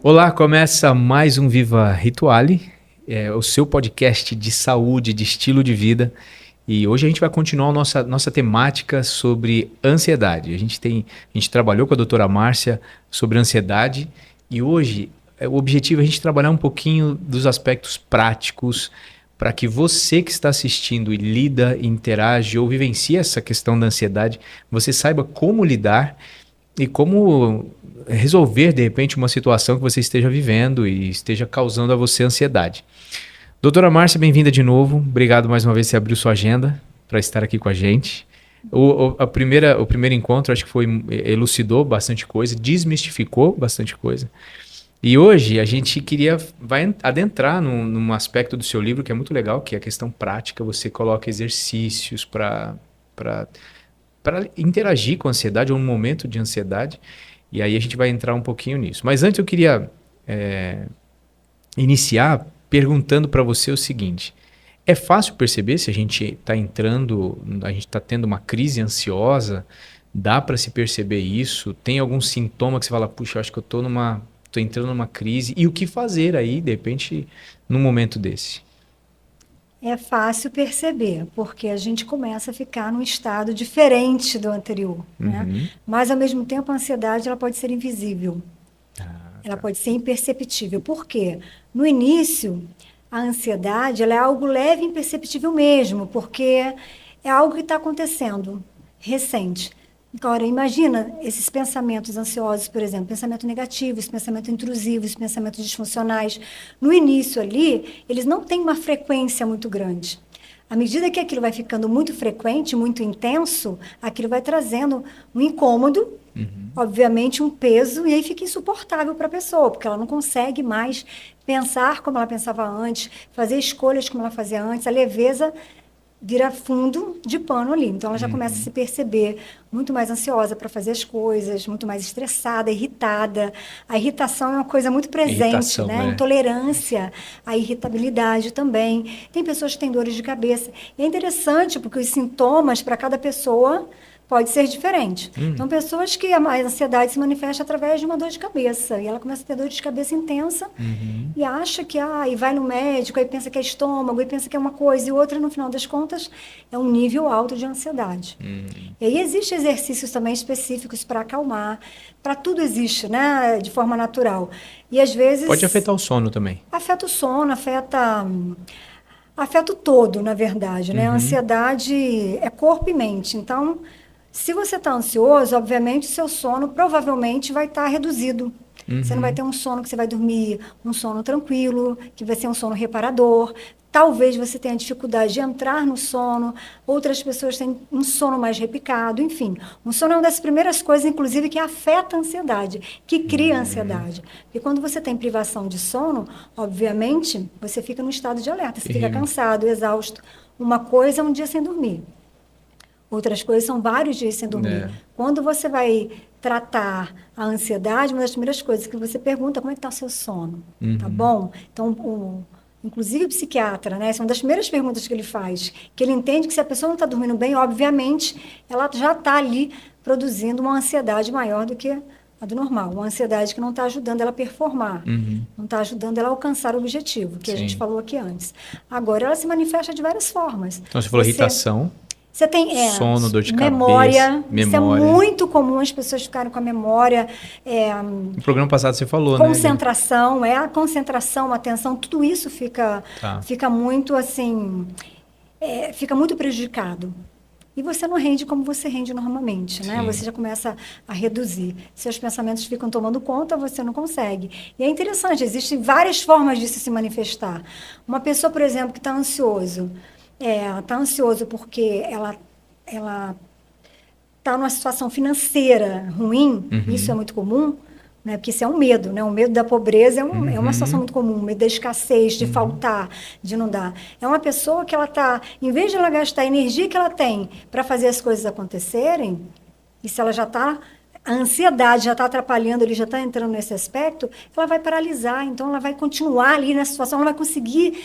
Olá, começa mais um Viva Rituale, o seu podcast de saúde, de estilo de vida. E hoje a gente vai continuar a nossa temática sobre ansiedade. A gente trabalhou com a doutora Márcia sobre ansiedade e hoje o objetivo é a gente trabalhar um pouquinho dos aspectos práticos para que você que está assistindo e lida, interage ou vivencia essa questão da ansiedade, você saiba como lidar e como resolver, de repente, uma situação que você esteja vivendo e esteja causando a você ansiedade. Doutora Márcia, bem-vinda de novo. Obrigado mais uma vez por você abriu sua agenda para estar aqui com a gente. O primeiro encontro, acho que elucidou bastante coisa, desmistificou bastante coisa. E hoje a gente vai adentrar num aspecto do seu livro que é muito legal, que é a questão prática. Você coloca exercícios para interagir com a ansiedade ou um momento de ansiedade. E aí a gente vai entrar um pouquinho nisso. Mas antes eu queria iniciar perguntando para você o seguinte. É fácil perceber se a gente está a gente está tendo uma crise ansiosa? Dá para se perceber isso? Tem algum sintoma que você fala, puxa, acho que eu tô entrando numa crise. E o que fazer aí, de repente, num momento desse? É fácil perceber, porque a gente começa a ficar num estado diferente do anterior, né? Uhum. Mas, ao mesmo tempo, a ansiedade ela pode ser invisível, Ah, ela tá. pode ser imperceptível. Por quê? No início, a ansiedade ela é algo leve e imperceptível mesmo, porque é algo que está acontecendo recente. Agora, imagina esses pensamentos ansiosos, por exemplo, pensamento negativo, esse pensamento intrusivo, esses pensamentos disfuncionais. No início ali, eles não têm uma frequência muito grande. À medida que aquilo vai ficando muito frequente, muito intenso, aquilo vai trazendo um incômodo, Uhum. obviamente um peso, e aí fica insuportável para a pessoa, porque ela não consegue mais pensar como ela pensava antes, fazer escolhas como ela fazia antes, a leveza vira fundo de pano ali. Então ela já começa a Uhum. se perceber muito mais ansiosa para fazer as coisas, muito mais estressada, irritada. A irritação é uma coisa muito presente, Irritação, né? A intolerância, a irritabilidade também. Tem pessoas que têm dores de cabeça. E é interessante porque os sintomas para cada pessoa pode ser diferente. Então, pessoas que a ansiedade se manifesta através de uma dor de cabeça. E ela começa a ter dor de cabeça intensa Uhum. e acha que, e vai no médico, aí pensa que é estômago, aí pensa que é uma coisa e outra, e no final das contas, é um nível alto de ansiedade. Uhum. E aí existem exercícios também específicos para acalmar, para tudo existe, né, de forma natural. E às Pode vezes afetar o sono também. afeta o sono, afeta o todo, na verdade, né? A Uhum. ansiedade é corpo e mente. Então, se você está ansioso, obviamente, o seu sono provavelmente vai estar reduzido. Você não vai Uhum. ter um sono que você vai dormir um sono tranquilo, que vai ser um sono reparador. Talvez você tenha dificuldade de entrar no sono, outras pessoas têm um sono mais repicado, enfim. O sono é uma das primeiras coisas, inclusive, que afeta a ansiedade, que cria a Uhum. ansiedade. E quando você tem privação de sono, obviamente, você fica no estado de alerta, você fica Terrível. cansado, exausto. Uma coisa é um dia sem dormir. Outras coisas são vários dias sem dormir. É. Quando você vai tratar a ansiedade, uma das primeiras coisas que você pergunta é como é que está o seu sono, tá Uhum. bom? Então, inclusive o psiquiatra, né? Essa é uma das primeiras perguntas que ele faz, que ele entende que se a pessoa não está dormindo bem, obviamente, ela já está ali produzindo uma ansiedade maior do que a do normal, uma ansiedade que não está ajudando ela a performar, Uhum. não está ajudando ela a alcançar o objetivo, que a gente Sim. falou aqui antes. Agora, ela se manifesta de várias formas. Então você falou Você irritação, você tem sono, dor de cabeça, memória, isso é memória. muito comum as pessoas ficarem com a memória, No programa passado você falou, né? concentração, a concentração, a atenção, tudo isso Tá. fica muito assim, fica muito prejudicado. E você não rende como você rende normalmente, né? Sim. Você já começa a reduzir. Seus pensamentos ficam tomando conta, você não consegue. E é interessante, existem várias formas disso se manifestar. Uma pessoa, por exemplo, que está ansioso porque ela está numa situação financeira ruim, isso é Uhum. muito comum, né? Porque isso é um medo, né? O medo da pobreza é uma situação Uhum. muito comum, o medo da escassez, de Uhum. faltar, de não dar. É uma pessoa que ela está, em vez de ela gastar a energia que ela tem para fazer as coisas acontecerem, e se ela já está, a ansiedade já está atrapalhando, ele já está entrando nesse aspecto, ela vai paralisar, então ela vai continuar ali na situação, ela vai conseguir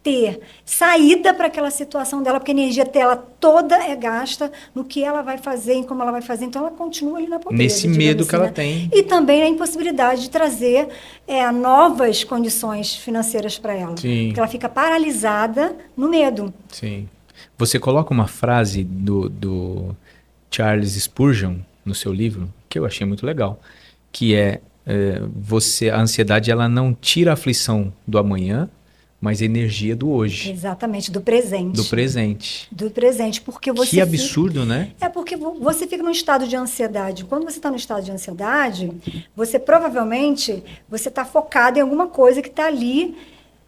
ter saída para aquela situação dela, porque a energia dela toda é gasta no que ela vai fazer, em como ela vai fazer. Então, ela continua ali na pobreza. Nesse medo assim, que ela né? tem. E também a impossibilidade de trazer novas condições financeiras para ela. Sim. Porque ela fica paralisada no medo. Sim. Você coloca uma frase do Charles Spurgeon no seu livro, que eu achei muito legal, que a ansiedade ela não tira a aflição do amanhã, mas a energia do hoje. Exatamente, do presente. Do presente. Do presente, porque você Que absurdo, né? porque você fica num estado de ansiedade. Quando você está no estado de ansiedade, você provavelmente está focado em alguma coisa que está ali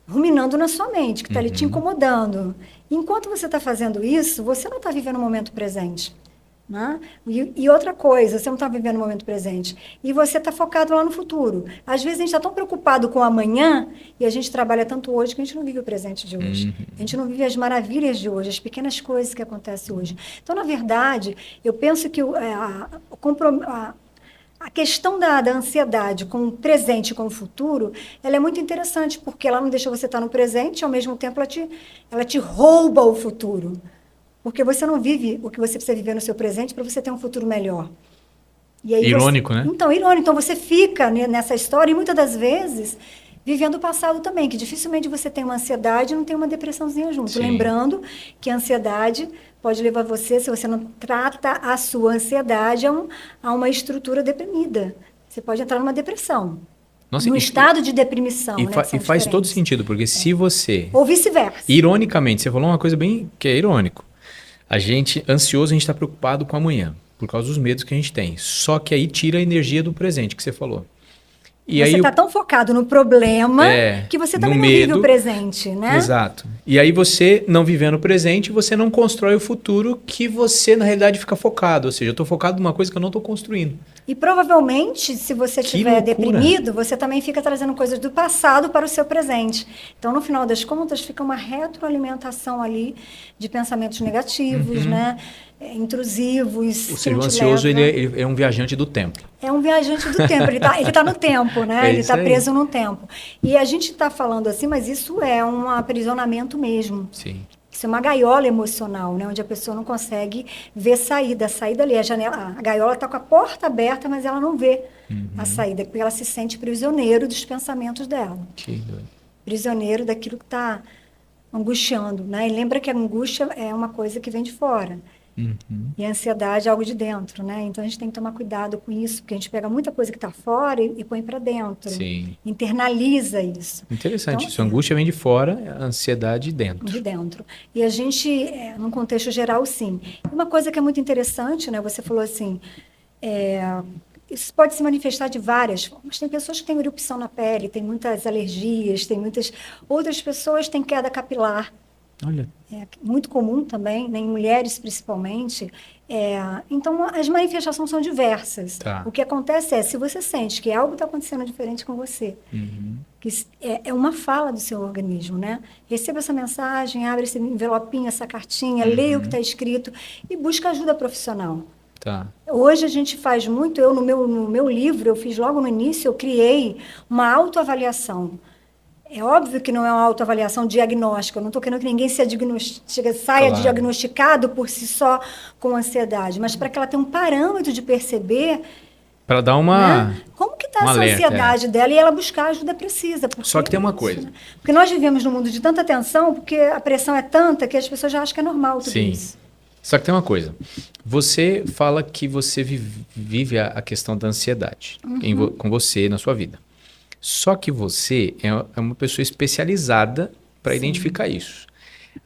ruminando na sua mente, que está ali te incomodando. Enquanto você está fazendo isso, você não está vivendo o momento presente. Né? E outra coisa, você não está vivendo o momento presente. E você está focado lá no futuro. Às vezes a gente está tão preocupado com o amanhã e a gente trabalha tanto hoje que a gente não vive o presente de hoje. A gente não vive as maravilhas de hoje, as pequenas coisas que acontecem hoje. Então, na verdade, eu penso que a questão da ansiedade com o presente e com o futuro, ela é muito interessante, porque ela não deixa você estar no presente, e ao mesmo tempo ela te rouba o futuro. Porque você não vive o que você precisa viver no seu presente para você ter um futuro melhor. E aí irônico, né? Então, irônico. Então, você fica nessa história e muitas das vezes vivendo o passado também, que dificilmente você tem uma ansiedade e não tem uma depressãozinha junto. Sim. Lembrando que a ansiedade pode levar você, se você não trata a sua ansiedade, a uma estrutura deprimida. Você pode entrar numa depressão. Nossa, num estado de deprimição. E faz todo sentido, porque se você... Ou vice-versa. Ironicamente, você falou uma coisa bem que é irônico. Ansioso, a gente está preocupado com amanhã, por causa dos medos que a gente tem. Só que aí tira a energia do presente que você falou. E você está tão focado no problema que você também não vive o presente, né? Exato. E aí você, não vivendo o presente, você não constrói o futuro que você, na realidade, fica focado. Ou seja, eu estou focado numa coisa que eu não estou construindo. E provavelmente, se você estiver deprimido, você também fica trazendo coisas do passado para o seu presente. Então, no final das contas, fica uma retroalimentação ali de pensamentos negativos, né? Intrusivos. O ser ansioso, ele é um viajante do tempo. É um viajante do tempo, ele tá no tempo, né? Ele está preso no tempo. E a gente está falando assim, mas isso é um aprisionamento mesmo. Sim. Isso é uma gaiola emocional, né? Onde a pessoa não consegue ver saída. A saída ali, a gaiola está com a porta aberta, mas ela não vê a saída, porque ela se sente prisioneiro dos pensamentos dela. Que doido. Prisioneiro daquilo que está angustiando, né? E lembra que a angústia é uma coisa que vem de fora. E a ansiedade é algo de dentro, né? Então a gente tem que tomar cuidado com isso, porque a gente pega muita coisa que está fora e põe para dentro. Sim. Internaliza isso. Interessante. Então, isso, a angústia vem de fora, a ansiedade de dentro. De dentro. E a gente, num contexto geral, sim. Uma coisa que é muito interessante, né? Você falou assim, isso pode se manifestar de várias formas. Tem pessoas que têm erupção na pele, tem muitas alergias, tem muitas... Outras pessoas têm queda capilar. Olha. É muito comum também, né, em mulheres principalmente. Então, as manifestações são diversas. Tá. O que acontece se você sente que algo está acontecendo diferente com você, que é uma fala do seu organismo, né? Receba essa mensagem, abre esse envelopinho, essa cartinha, leia o que está escrito e busca ajuda profissional. Tá. Hoje a gente faz muito, no meu livro, eu fiz logo no início, eu criei uma autoavaliação. É óbvio que não é uma autoavaliação diagnóstica. Eu não estou querendo que ninguém saia diagnosticado por si só com ansiedade, mas para que ela tenha um parâmetro de perceber... Para dar uma... Né? Como que está essa ansiedade dela e ela buscar a ajuda precisa. Só que tem uma coisa. Né? Porque nós vivemos num mundo de tanta tensão, porque a pressão é tanta que as pessoas já acham que é normal tudo isso. Só que tem uma coisa. Você fala que você vive a questão da ansiedade com você na sua vida. Só que você é uma pessoa especializada para identificar isso.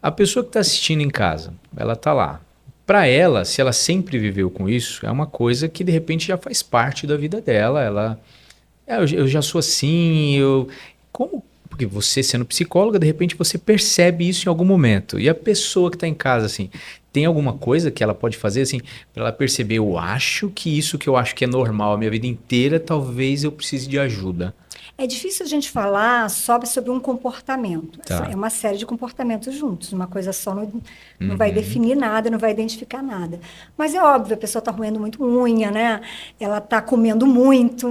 A pessoa que está assistindo em casa, ela está lá. Para ela, se ela sempre viveu com isso, é uma coisa que de repente já faz parte da vida dela. Eu já sou assim, porque você sendo psicóloga, de repente você percebe isso em algum momento. E a pessoa que está em casa, assim, tem alguma coisa que ela pode fazer, assim, para ela perceber, eu acho que isso que eu acho que é normal a minha vida inteira, talvez eu precise de ajuda. É difícil a gente falar só sobre um comportamento. Tá. É uma série de comportamentos juntos. Uma coisa só não vai definir nada, não vai identificar nada. Mas é óbvio, a pessoa está roendo muito unha, né? Ela está comendo muito,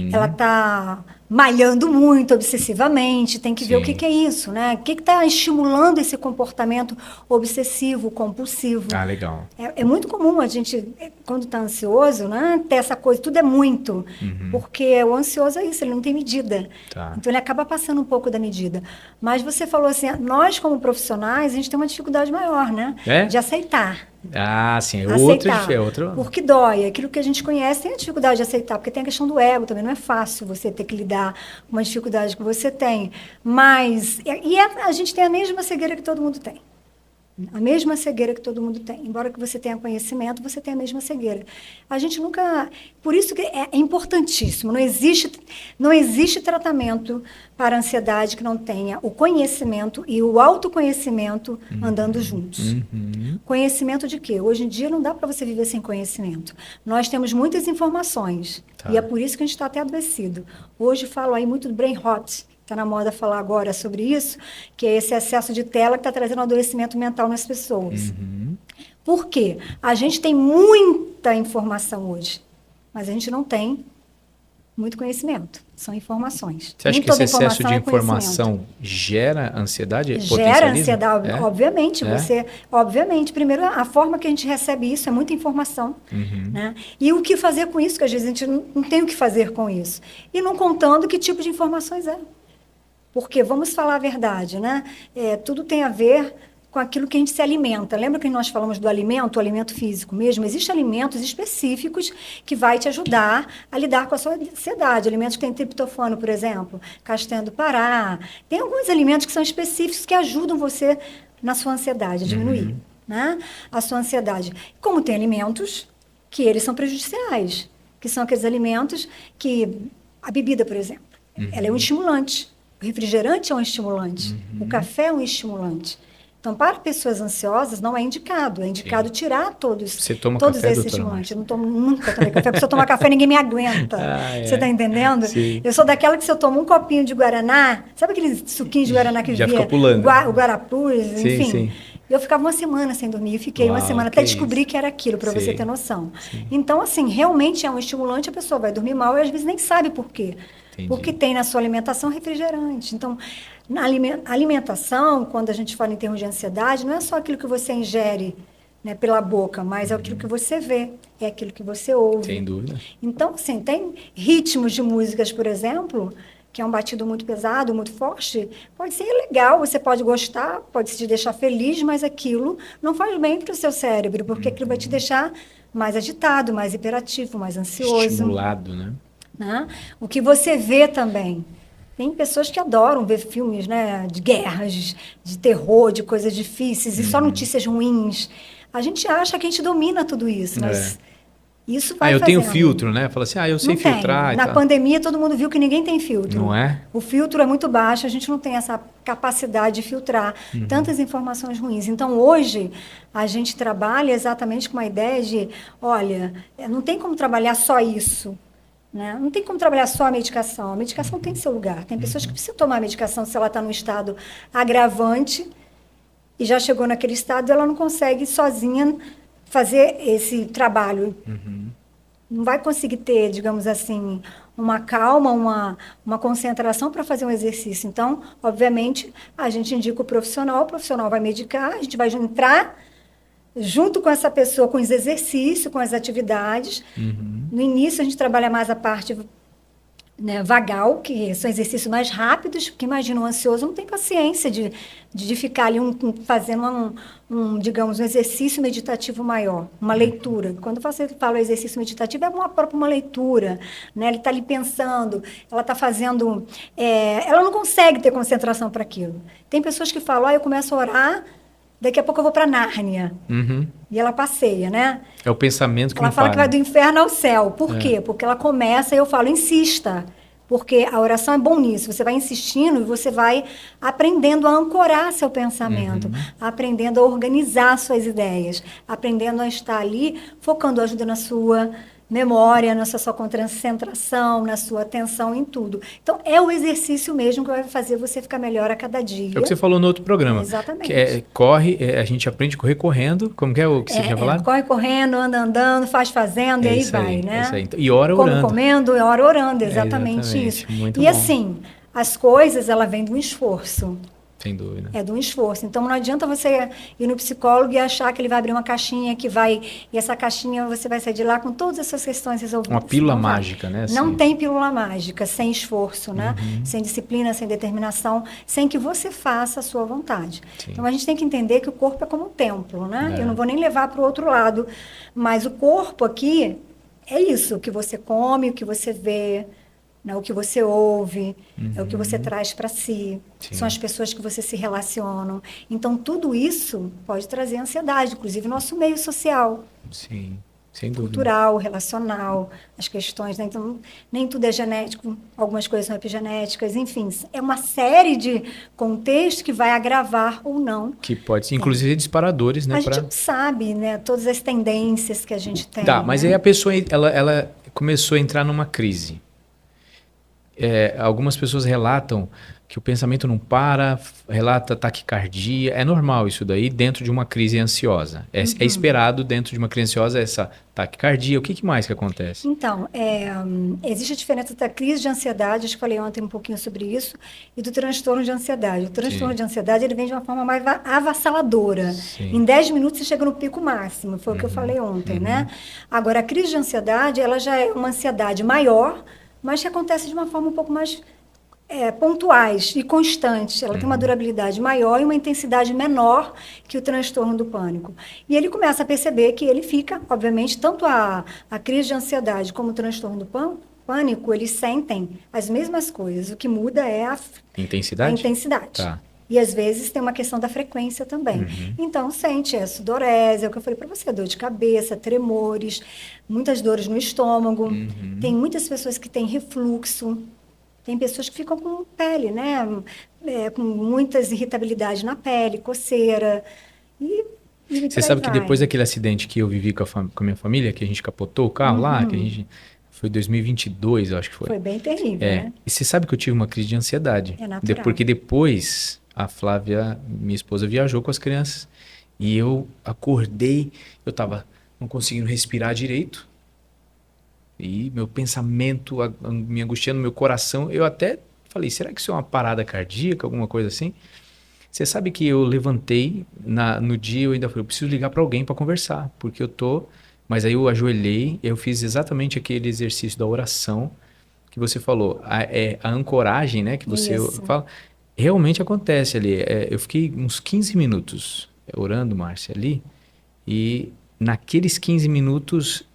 ela está malhando muito, obsessivamente, tem que ver o Sim. que é isso, né? O que está estimulando esse comportamento obsessivo, compulsivo. Ah, legal. É muito comum a gente, quando está ansioso, né, ter essa coisa, tudo é muito, porque o ansioso é isso, ele não tem medida. Tá. Então, ele acaba passando um pouco da medida. Mas você falou assim, nós como profissionais, a gente tem uma dificuldade maior, né? É? De aceitar. Ah, sim, é Aceitar, outro. porque dói. Aquilo que a gente conhece tem a dificuldade de aceitar, porque tem a questão do ego também. Não é fácil você ter que lidar com uma dificuldade que você tem. Mas, a gente tem a mesma cegueira que todo mundo tem. A mesma cegueira que todo mundo tem. Embora que você tenha conhecimento, você tem a mesma cegueira. A gente nunca... Por isso que é importantíssimo. Não existe tratamento para a ansiedade que não tenha o conhecimento e o autoconhecimento andando juntos. Conhecimento de quê? Hoje em dia não dá para você viver sem conhecimento. Nós temos muitas informações. Tá. E é por isso que a gente está até adoecido. Hoje falo aí muito do brain rot. Está na moda falar agora sobre isso, que é esse excesso de tela que está trazendo um adoecimento mental nas pessoas. Por quê? A gente tem muita informação hoje, mas a gente não tem muito conhecimento. São informações. Você acha Nem que esse toda excesso de é informação gera ansiedade? gera Potencializa? ansiedade, É? obviamente. É? Obviamente, primeiro, a forma que a gente recebe isso é muita informação. Né? E o que fazer com isso, que às vezes a gente não tem o que fazer com isso. E não contando que tipo de informações é. Porque, vamos falar a verdade, né? Tudo tem a ver com aquilo que a gente se alimenta. Lembra que nós falamos do alimento, o alimento físico mesmo? Existem alimentos específicos que vai te ajudar a lidar com a sua ansiedade. Alimentos que têm triptofano, por exemplo, castanha do Pará. Tem alguns alimentos que são específicos que ajudam você na sua ansiedade, a diminuir, né? A sua ansiedade. Como tem alimentos que eles são prejudiciais, que são aqueles alimentos que... A bebida, por exemplo, ela é um estimulante. O refrigerante é um estimulante. O café é um estimulante. Então, para pessoas ansiosas, não é indicado. É indicado tirar todos Você toma todos café, esses doutora estimulantes. Eu não tomo, nunca tomei café. Porque se eu tomar café, ninguém me aguenta. Você está entendendo? Sim. Eu sou daquela que se eu tomo um copinho de Guaraná, sabe aqueles suquinhos de Guaraná que Já via? fica pulando. O Guarapuz, enfim. Sim. Eu ficava uma semana sem dormir. E fiquei uma semana até descobrir que era aquilo, para você ter noção. Então, assim, realmente é um estimulante, a pessoa vai dormir mal e às vezes nem sabe por quê. Entendi. Porque tem na sua alimentação refrigerante. Então, na alimentação, quando a gente fala em termos de ansiedade, não é só aquilo que você ingere, né, pela boca, mas é aquilo que você vê, é aquilo que você ouve. Sem dúvida. Então, assim, tem ritmos de músicas, por exemplo, que é um batido muito pesado, muito forte, pode ser legal, você pode gostar, pode te deixar feliz, mas aquilo não faz bem para o seu cérebro, porque aquilo vai te deixar mais agitado, mais hiperativo, mais ansioso. Estimulado, né? Né? O que você vê também. Tem pessoas que adoram ver filmes, né, de guerras, de terror, de coisas difíceis, e só notícias ruins. A gente acha que a gente domina tudo isso, mas isso vai eu tenho fazendo. filtro, né? Fala assim, eu sei Não tem. filtrar. Na pandemia, todo mundo viu que ninguém tem filtro. Não é? O filtro é muito baixo, a gente não tem essa capacidade de filtrar tantas informações ruins. Então, hoje, a gente trabalha exatamente com uma ideia de, olha, não tem como trabalhar só isso. Né? Não tem como trabalhar só a medicação. A medicação tem seu lugar. Tem pessoas que precisam tomar a medicação se ela está num estado agravante e já chegou naquele estado, ela não consegue sozinha fazer esse trabalho. Não vai conseguir ter, digamos assim, uma calma, uma concentração para fazer um exercício. Então, obviamente, a gente indica o profissional vai medicar, a gente vai entrar junto com essa pessoa, com os exercícios, com as atividades. No início, a gente trabalha mais a parte, né, vagal, que são exercícios mais rápidos, porque imagina, um ansioso não tem paciência de ficar ali fazendo digamos, um exercício meditativo maior, uma leitura. Quando você fala exercício meditativo, é uma leitura, né? Ele está ali pensando, ela está fazendo... ela não consegue ter concentração para aquilo. Tem pessoas que falam, eu começo a orar, daqui a pouco eu vou para Nárnia. E ela passeia, né? É o pensamento que ela não fala para. que vai do inferno ao céu. Por quê? Porque ela começa e eu falo, insista. Porque a oração é bom nisso. Você vai insistindo e você vai aprendendo a ancorar seu pensamento, aprendendo a organizar suas ideias, aprendendo a estar ali, focando ajuda na sua memória, na sua concentração, na sua atenção em tudo. Então, é o exercício mesmo que vai fazer você ficar melhor a cada dia. É o que você falou no outro programa. Exatamente. Que a gente aprende a correr correndo. Como que é o que você tinha falado? Corre correndo, anda andando, faz fazendo, e aí vai, né? É isso aí. E ora orando. Comendo, e ora orando, exatamente isso. Muito e bom. assim, as coisas, ela vem do esforço. Sem dúvida. É de um esforço. Então, não adianta você ir no psicólogo e achar que ele vai abrir uma caixinha e essa caixinha você vai sair de lá com todas essas questões resolvidas. Uma pílula mágica, né? Assim. Não tem pílula mágica, sem esforço, né? Sem disciplina, sem determinação, sem que você faça a sua vontade. Sim. Então, a gente tem que entender que o corpo é como um templo, né? Eu não vou nem levar para o outro lado, mas o corpo aqui é isso, o que você come, o que você vê, né, o que você ouve, é o que você traz para si, são as pessoas que você se relacionam. Então, tudo isso pode trazer ansiedade, inclusive no nosso meio social. Sim, sem dúvida. Cultural, relacional, as questões, né? Então, nem tudo é genético, algumas coisas são epigenéticas, enfim, é uma série de contextos que vai agravar ou não. Que pode ser, inclusive, disparadores, né? A gente não sabe, né, todas as tendências que a gente tem. Tá, mas né? aí a pessoa, ela começou a entrar numa crise. Algumas pessoas relatam que o pensamento não para, relata taquicardia. É normal isso daí dentro de uma crise ansiosa. É esperado dentro de uma crise ansiosa essa taquicardia. O que mais que acontece? Então, existe a diferença da crise de ansiedade, acho que falei ontem um pouquinho sobre isso, e do transtorno de ansiedade. O transtorno de ansiedade, ele vem de uma forma mais avassaladora. Sim. Em 10 minutos você chega no pico máximo, foi o que eu falei ontem, né? Agora, a crise de ansiedade, ela já é uma ansiedade maior, mas que acontece de uma forma um pouco mais pontuais e constantes. Ela tem uma durabilidade maior e uma intensidade menor que o transtorno do pânico. E ele começa a perceber que ele fica, obviamente, tanto a crise de ansiedade como o transtorno do pânico, eles sentem as mesmas coisas. O que muda é a intensidade. Tá. E às vezes tem uma questão da frequência também. Então, sente a sudorese, é o que eu falei para você, dor de cabeça, tremores, muitas dores no estômago. Tem muitas pessoas que têm refluxo, tem pessoas que ficam com pele, né? Com muitas irritabilidades na pele, coceira. Você sabe que depois daquele acidente que eu vivi com a minha família, que a gente capotou o carro lá, que a gente... Foi 2022, eu acho que foi. Foi bem terrível, né? E você sabe que eu tive uma crise de ansiedade. É natural. Porque depois a Flávia, minha esposa, viajou com as crianças e eu acordei, eu tava não conseguindo respirar direito e meu pensamento me angustiando, meu coração, eu até falei, será que isso é uma parada cardíaca, alguma coisa assim? Você sabe que eu levantei, no dia eu ainda falei, eu preciso ligar para alguém para conversar, porque eu tô... Mas aí eu ajoelhei, eu fiz exatamente aquele exercício da oração que você falou, a ancoragem, né, que você fala, realmente acontece ali. Eu fiquei uns 15 minutos orando, Márcia, ali, e naqueles 15 minutos...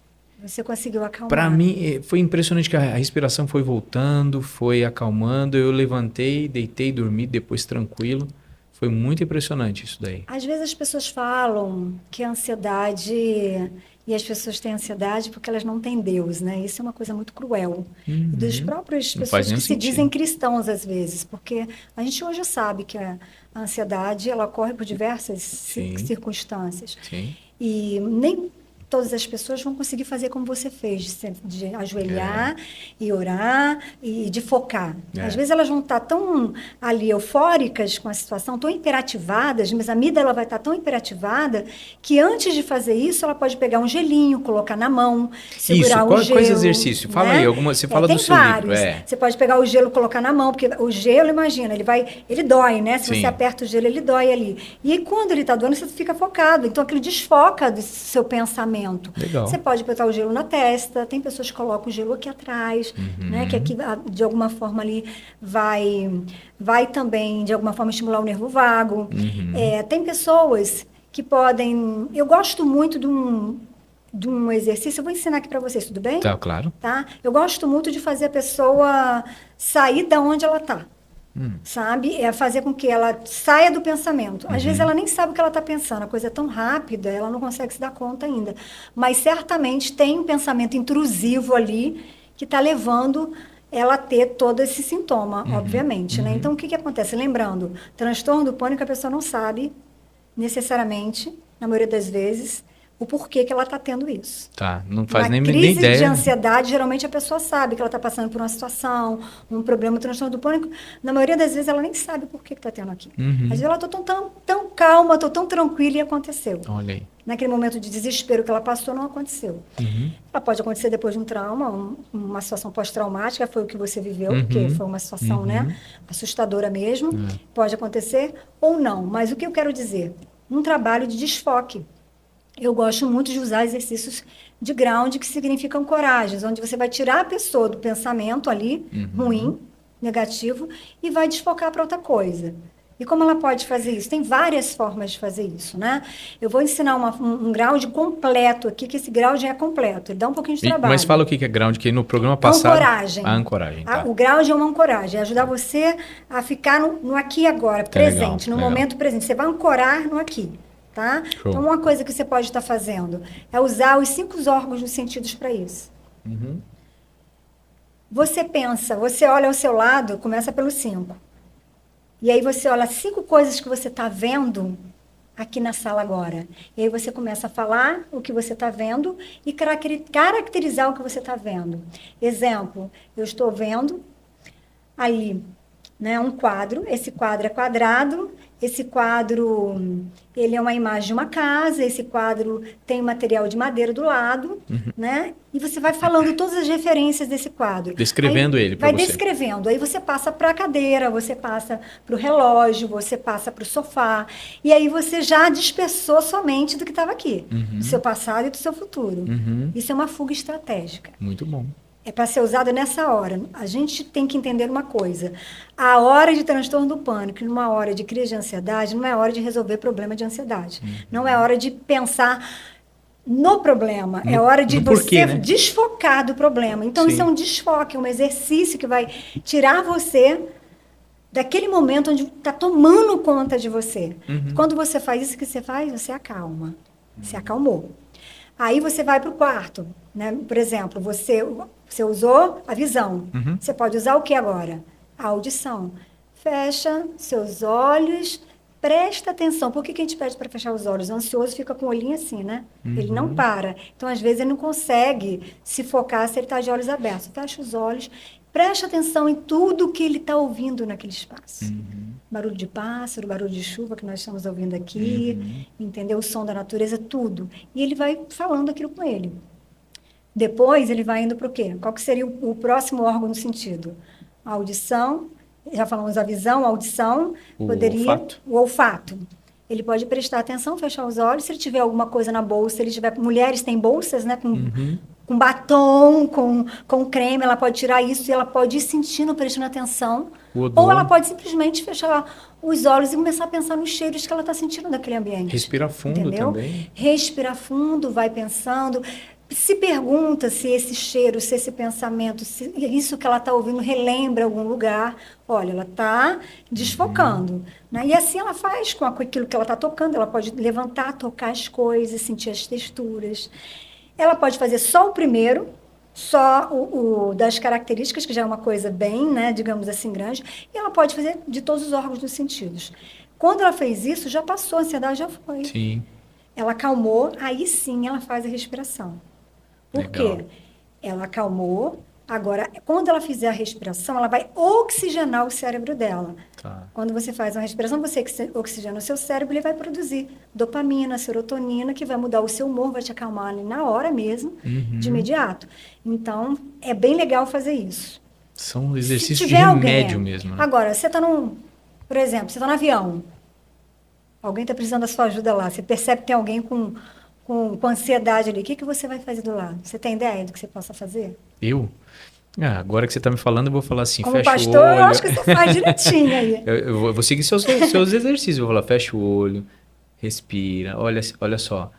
Você conseguiu acalmar. Para mim, foi impressionante que a respiração foi voltando, foi acalmando, eu levantei, deitei, dormi, depois tranquilo. Foi muito impressionante isso daí. Às vezes as pessoas falam que a ansiedade... E as pessoas têm ansiedade porque elas não têm Deus, né? Isso é uma coisa muito cruel. E dos próprios pessoas que se dizem cristãos, às vezes. Porque a gente hoje sabe que a ansiedade, ela ocorre por diversas circunstâncias. Sim. E nem todas as pessoas vão conseguir fazer como você fez, de ajoelhar e orar e de focar. Às vezes elas vão estar tão ali eufóricas com a situação, tão hiperativadas, mas a amígdala vai estar tão hiperativada que antes de fazer isso, ela pode pegar um gelinho, colocar na mão, segurar o gelo. Quais exercícios? Fala aí, você fala do seu vários. livro. Você pode pegar o gelo e colocar na mão, porque o gelo, imagina, ele dói, né? Se você aperta o gelo, ele dói ali. E aí, quando ele está doendo, você fica focado. Então, aquilo desfoca do seu pensamento. Legal. Você pode botar o gelo na testa, tem pessoas que colocam o gelo aqui atrás, né, que aqui, de alguma forma ali, vai também, de alguma forma, estimular o nervo vago. Tem pessoas que podem... Eu gosto muito de um exercício, eu vou ensinar aqui para vocês, tudo bem? Tá, claro. Tá? Eu gosto muito de fazer a pessoa sair da onde ela está. Sabe? É fazer com que ela saia do pensamento. Às vezes ela nem sabe o que ela está pensando, a coisa é tão rápida, ela não consegue se dar conta ainda. Mas certamente tem um pensamento intrusivo ali que está levando ela a ter todo esse sintoma, obviamente. Né? Então, o que acontece? Lembrando, transtorno do pânico a pessoa não sabe necessariamente, na maioria das vezes, o porquê que ela está tendo isso. Tá, não faz Na nem crise de ideia. ansiedade, geralmente a pessoa sabe que ela está passando por uma situação, um problema, um transtorno do pânico. Na maioria das vezes, ela nem sabe por que está tendo aquilo. Às vezes, ela está tão calma, estou tão tranquila e aconteceu. Olha aí. Naquele momento de desespero que ela passou, não aconteceu. Ela pode acontecer depois de um trauma, uma situação pós-traumática, foi o que você viveu, porque foi uma situação, né, assustadora mesmo. Pode acontecer ou não. Mas o que eu quero dizer? Um trabalho de desfoque. Eu gosto muito de usar exercícios de ground, que significam coragens, onde você vai tirar a pessoa do pensamento ali, ruim, negativo, e vai desfocar para outra coisa. E como ela pode fazer isso? Tem várias formas de fazer isso, né? Eu vou ensinar um ground completo aqui, que esse ground é completo, ele dá um pouquinho de trabalho. Mas fala o que é ground, que no programa passado... Ancoragem. A ancoragem, tá. O ground é uma ancoragem, é ajudar você a ficar no aqui e agora, presente, legal, no momento presente. Você vai ancorar no aqui, tá? Show. Então, uma coisa que você pode estar fazendo é usar os 5 órgãos dos sentidos para isso. Você pensa, você olha ao seu lado, começa pelo 5. E aí você olha 5 coisas que você está vendo aqui na sala agora. E aí você começa a falar o que você está vendo e caracterizar o que você está vendo. Exemplo, eu estou vendo ali, né, um quadro. Esse quadro é quadrado. Esse quadro, ele é uma imagem de uma casa. Esse quadro tem material de madeira do lado, né? E você vai falando todas as referências desse quadro. Descrevendo ele para você. Vai descrevendo. Aí você passa para a cadeira, você passa para o relógio, você passa para o sofá. E aí você já dispersou sua mente do que estava aqui. Do seu passado e do seu futuro. Isso é uma fuga estratégica. Muito bom. É para ser usado nessa hora. A gente tem que entender uma coisa. A hora de transtorno do pânico, numa hora de crise de ansiedade, não é hora de resolver problema de ansiedade. Não é hora de pensar no problema. É hora de você desfocar do problema. Então, isso é um desfoque, um exercício que vai tirar você daquele momento onde está tomando conta de você. Quando você faz isso que você faz, você acalma. Você acalmou. Aí você vai para o quarto, né? Por exemplo, você usou a visão. Você pode usar o que agora? A audição. Fecha seus olhos, presta atenção. Por que a gente pede para fechar os olhos? O ansioso fica com o olhinho assim, né? Ele não para. Então, às vezes, ele não consegue se focar se ele está de olhos abertos. Fecha os olhos, preste atenção em tudo que ele está ouvindo naquele espaço. Barulho de pássaro, barulho de chuva que nós estamos ouvindo aqui, entendeu? O som da natureza, tudo. E ele vai falando aquilo com ele. Depois, ele vai indo para o quê? Qual que seria o próximo órgão no sentido? A audição, já falamos a visão, a audição, o olfato. Ele pode prestar atenção, fechar os olhos. Se ele tiver alguma coisa na bolsa, mulheres têm bolsas, né, com batom, com creme, ela pode tirar isso e ela pode ir sentindo, prestando atenção. Ou ela pode simplesmente fechar os olhos e começar a pensar nos cheiros que ela está sentindo daquele ambiente. Respira fundo, entendeu? Também. Respira fundo, vai pensando. Se pergunta se esse cheiro, se esse pensamento, se isso que ela está ouvindo relembra algum lugar. Olha, ela está desfocando. Né? E assim ela faz com aquilo que ela está tocando. Ela pode levantar, tocar as coisas, sentir as texturas. Ela pode fazer só o primeiro, só o das características, que já é uma coisa bem, né, digamos assim, grande. E ela pode fazer de todos os órgãos dos sentidos. Quando ela fez isso, já passou, a ansiedade já foi. Sim. Ela acalmou, aí sim ela faz a respiração. Por quê? Ela acalmou. Agora, quando ela fizer a respiração, ela vai oxigenar o cérebro dela. Tá. Quando você faz uma respiração, você oxigena o seu cérebro, ele vai produzir dopamina, serotonina, que vai mudar o seu humor, vai te acalmar ali na hora mesmo, de imediato. Então, é bem legal fazer isso. São exercícios de remédio mesmo. Né? Agora, você está por exemplo, você está no avião. Alguém está precisando da sua ajuda lá. Você percebe que tem alguém com ansiedade ali. O que você vai fazer do lado? Você tem ideia do que você possa fazer? Eu? Agora que você está me falando, eu vou falar assim, como fecha pastor, o olho. Eu acho que você faz direitinho aí. eu vou seguir seus exercícios. Eu vou falar, fecha o olho, respira, olha só.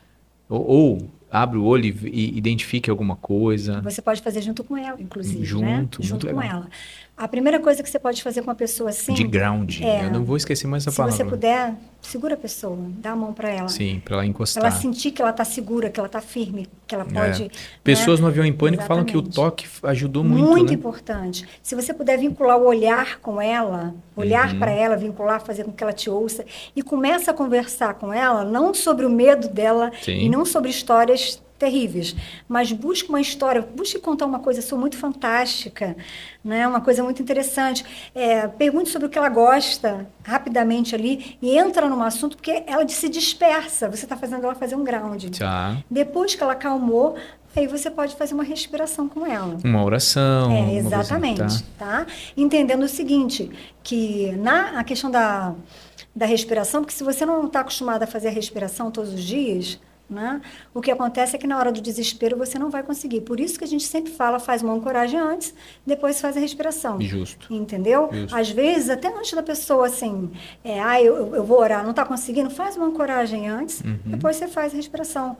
Ou abre o olho e identifique alguma coisa. Você pode fazer junto com ela, inclusive. Junto com legal. ela. A primeira coisa que você pode fazer com uma pessoa assim... De ground. Eu não vou esquecer mais essa palavra. Se você puder, segura a pessoa, dá a mão para ela. Sim, para ela Ela encostar. sentir que ela está segura, que ela está firme, que ela pode, Pessoas né? no avião em pânico falam que o Exatamente. toque ajudou muito, Muito né? importante. Se você puder vincular o olhar com ela, olhar para ela, vincular, fazer com que ela te ouça e começa a conversar com ela, não sobre o medo dela e Sim. não sobre histórias terríveis, mas busque uma história, busque contar uma coisa sua muito fantástica, né? Uma coisa muito interessante. Pergunte sobre o que ela gosta rapidamente ali e entra num assunto porque ela se dispersa. Você está fazendo ela fazer um grounding. Tá. Depois que ela acalmou, aí você pode fazer uma respiração com ela. Uma oração, alguma coisa assim, tá? Exatamente, tá? Entendendo o seguinte, que a questão da respiração, porque se você não está acostumado a fazer a respiração todos os dias, né? O que acontece é que na hora do desespero você não vai conseguir. Por isso que a gente sempre fala, faz uma ancoragem antes, depois faz a respiração. Justo. Entendeu? Justo. Às vezes, até antes da pessoa, assim, eu vou orar, não está conseguindo, faz uma ancoragem antes, depois você faz a respiração.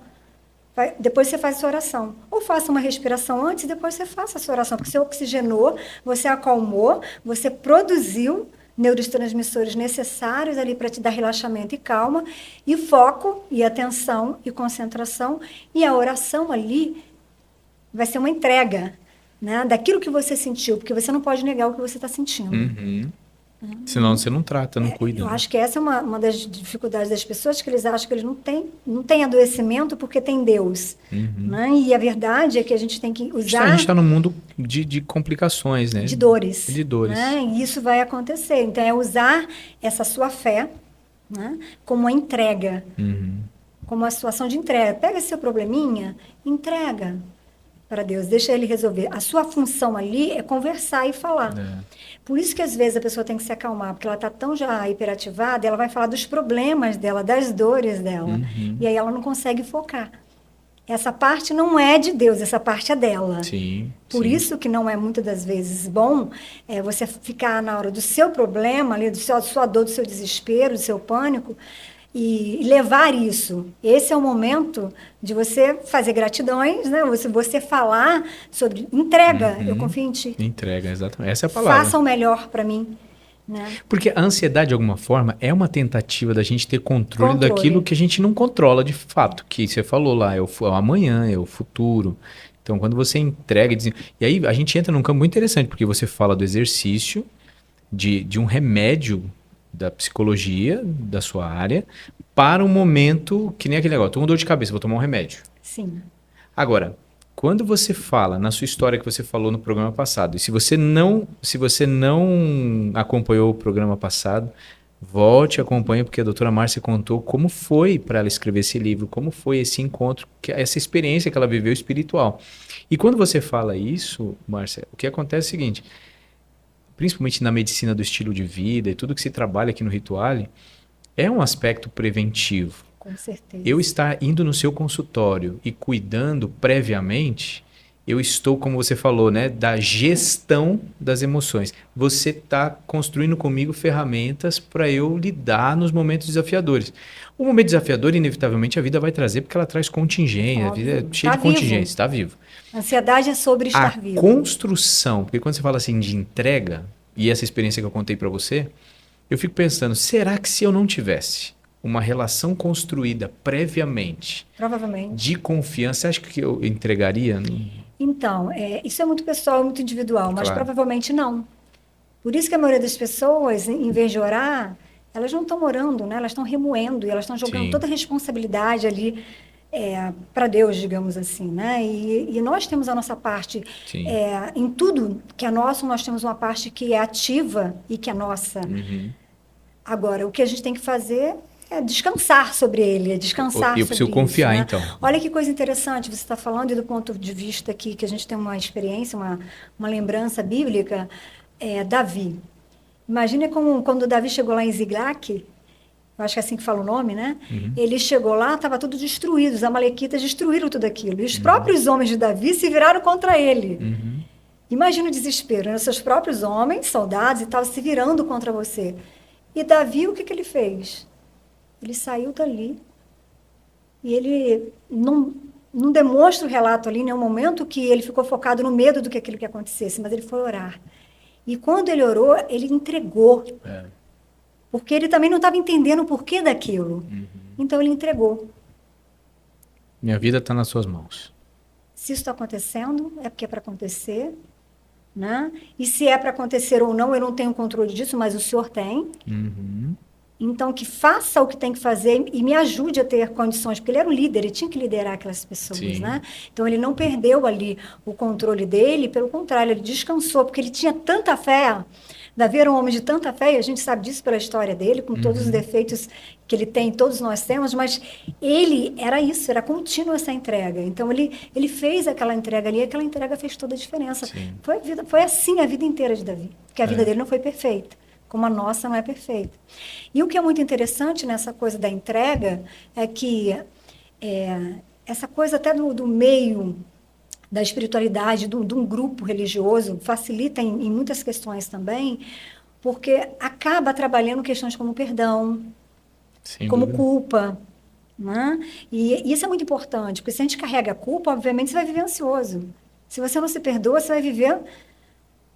Depois você faz a sua oração. Ou faça uma respiração antes e depois você faça a sua oração. Porque você oxigenou, você acalmou, você produziu neurotransmissores necessários ali para te dar relaxamento e calma, e foco, e atenção, e concentração. E a oração ali vai ser uma entrega, né, daquilo que você sentiu, porque você não pode negar o que você está sentindo. Senão você não trata, não cuida. Eu Né? acho que essa é uma das dificuldades das pessoas, que eles acham que eles não têm adoecimento porque tem Deus. Né? E a verdade é que a gente tem que A usar gente está num mundo de complicações, né? de dores. De dores. Né? E isso vai acontecer. Então, é usar essa sua fé, né, como uma entrega, como uma situação de entrega. Pega esse seu probleminha, entrega para Deus, deixa Ele resolver. A sua função ali é conversar e falar. Por isso que às vezes a pessoa tem que se acalmar, porque ela está tão já hiperativada, ela vai falar dos problemas dela, das dores dela, e aí ela não consegue focar. Essa parte não é de Deus, essa parte é dela. Sim. Por sim. isso que não é muitas das vezes bom você ficar na hora do seu problema, ali, da sua dor, do seu desespero, do seu pânico, e levar isso. Esse é o momento de você fazer gratidões, né? Você falar sobre entrega. Eu confio em ti. Entrega, exatamente. Essa é a palavra. Faça o melhor para mim. Né? Porque a ansiedade, de alguma forma, é uma tentativa da gente ter controle daquilo que a gente não controla de fato. Que você falou lá, é o amanhã, é o futuro. Então, quando você entrega... E aí a gente entra num campo muito interessante, porque você fala do exercício, de um remédio da psicologia, da sua área, para um momento que nem aquele negócio. Tô com dor de cabeça, vou tomar um remédio. Sim. Agora, quando você fala na sua história que você falou no programa passado, e se você não acompanhou o programa passado, volte e acompanhe, porque a doutora Márcia contou como foi para ela escrever esse livro, como foi esse encontro, essa experiência que ela viveu espiritual. E quando você fala isso, Márcia, o que acontece é o seguinte, principalmente na medicina do estilo de vida e tudo que se trabalha aqui no Rituale, é um aspecto preventivo. Com certeza. Eu estar indo no seu consultório e cuidando previamente, eu estou, como você falou, né, da gestão das emoções. Você está construindo comigo ferramentas para eu lidar nos momentos desafiadores. O momento desafiador, inevitavelmente, a vida vai trazer, porque ela traz contingência, a vida é cheia de contingência, está vivo. Ansiedade é sobre estar vivo. A construção, porque quando você fala assim de entrega, e essa experiência que eu contei para você, eu fico pensando, será que se eu não tivesse uma relação construída previamente, provavelmente, de confiança, você acha que eu entregaria? Então, isso é muito pessoal, muito individual, mas Claro. provavelmente não. Por isso que a maioria das pessoas, em vez de orar, elas não estão orando, né? Elas estão remoendo, e elas estão jogando Sim. toda a responsabilidade ali para Deus, digamos assim, né? E nós temos a nossa parte, Sim. Em tudo que é nosso, nós temos uma parte que é ativa e que é nossa. Agora, o que a gente tem que fazer é descansar sobre ele, descansar Eu sobre preciso confiar, isso, né? então. Olha que coisa interessante, você está falando, e do ponto de vista aqui, que a gente tem uma experiência, uma lembrança bíblica, Davi. Imagina quando Davi chegou lá em Ziglac, eu acho que é assim que fala o nome, né? Ele chegou lá, estava tudo destruído, os amalequitas destruíram tudo aquilo. E os próprios homens de Davi se viraram contra ele. Imagina o desespero, né? Seus próprios homens, soldados e tal, se virando contra você. E Davi, o que ele fez? Ele saiu dali e ele não demonstra o relato ali, em nenhum momento, que ele ficou focado no medo do que aquilo que acontecesse, mas ele foi orar. E quando ele orou, ele entregou. porque ele também não estava entendendo o porquê daquilo. Então ele entregou. Minha vida está nas suas mãos. Se isso está acontecendo, é porque é para acontecer, né? E se é para acontecer ou não, eu não tenho controle disso, mas o senhor tem. Uhum. Então, que faça o que tem que fazer e me ajude a ter condições, porque ele era o líder, ele tinha que liderar aquelas pessoas, Sim. né? Então, ele não perdeu ali o controle dele, pelo contrário, ele descansou, porque ele tinha tanta fé. Davi era um homem de tanta fé, e a gente sabe disso pela história dele, com todos os defeitos que ele tem, todos nós temos, mas ele era isso, era contínuo essa entrega. Então, ele fez aquela entrega ali, e aquela entrega fez toda a diferença. Sim. Foi assim a vida inteira de Davi, porque a vida dele não foi perfeita, como a nossa não é perfeita. E o que é muito interessante nessa coisa da entrega é que essa coisa até do meio da espiritualidade, de um grupo religioso, facilita em muitas questões também, porque acaba trabalhando questões como perdão, Sem como dúvida. culpa, né? E isso é muito importante, porque se a gente carrega a culpa, obviamente você vai viver ansioso. Se você não se perdoa, você vai viver